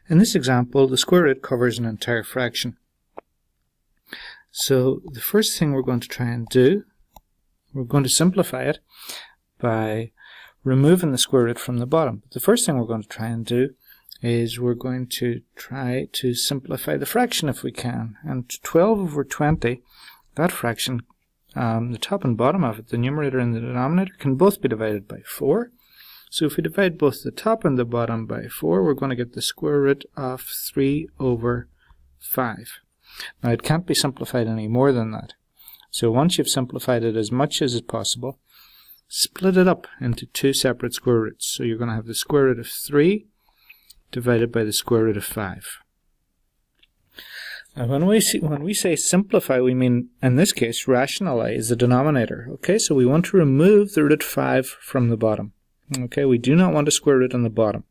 In this example, the square root covers an entire fraction. So the first thing we're going to try and do, we're going to simplify it by removing the square root from the bottom. The first thing we're going to try and do is we're going to try to simplify the fraction if we can. And 12 over 20, that fraction, the top and bottom of it, the numerator and the denominator, can both be divided by 4. So if we divide both the top and the bottom by 4, we're going to get the square root of 3 over 5. Now it can't be simplified any more than that. So once you've simplified it as much as is possible, split it up into two separate square roots. So you're going to have the square root of 3 divided by the square root of 5. Now when we say simplify, we mean, in this case, rationalize the denominator. Okay, so we want to remove the root 5 from the bottom. Okay, we do not want a square root on the bottom.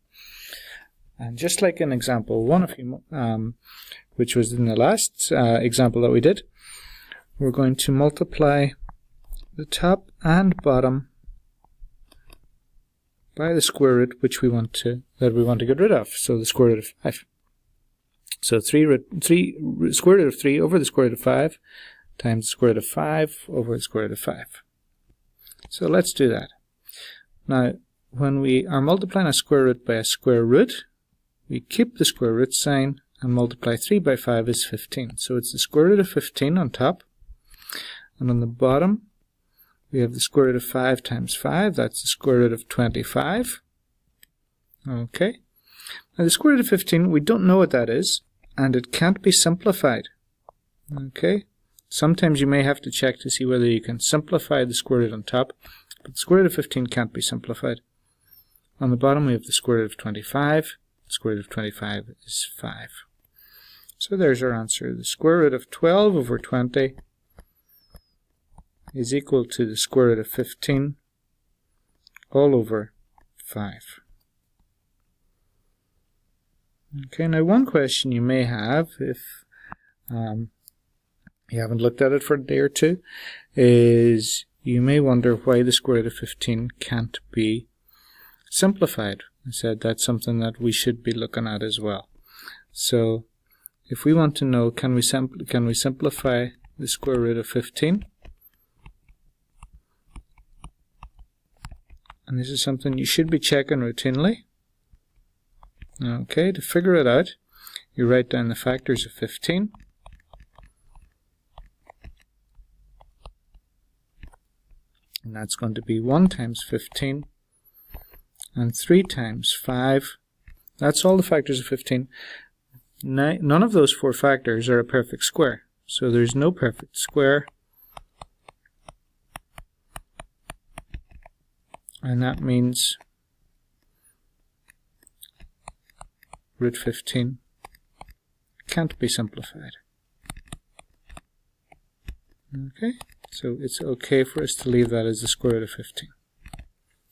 And just like in example 1, which was in the last example that we did, we're going to multiply the top and bottom by the square root we want to get rid of. So the square root of 5. So square root of 3 over the square root of 5 times the square root of 5 over the square root of 5. So let's do that. Now, when we are multiplying a square root by a square root, we keep the square root sign and multiply 3 by 5 is 15. So it's the square root of 15 on top. And on the bottom, we have the square root of 5 times 5. That's the square root of 25. Okay. Now the square root of 15, we don't know what that is, and it can't be simplified. Okay. Sometimes you may have to check to see whether you can simplify the square root on top, but the square root of 15 can't be simplified. On the bottom, we have the square root of 25. The square root of 25 is 5. So there's our answer. The square root of 12 over 20 is equal to the square root of 15 all over 5. Okay, now one question you may have, if you haven't looked at it for a day or two, is you may wonder why the square root of 15 can't be simplified. I said that's something that we should be looking at as well. So if we want to know, can we simplify the square root of 15? And this is something you should be checking routinely. Okay, to figure it out, you write down the factors of 15. And that's going to be 1 times 15 and 3 times 5. That's all the factors of 15. None of those 4 factors are a perfect square. So there's no perfect square. And that means root 15 can't be simplified. Okay, so it's okay for us to leave that as the square root of 15.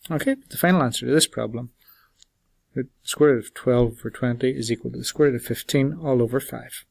Okay, the final answer to this problem, the square root of 12 over 20 is equal to the square root of 15 all over 5.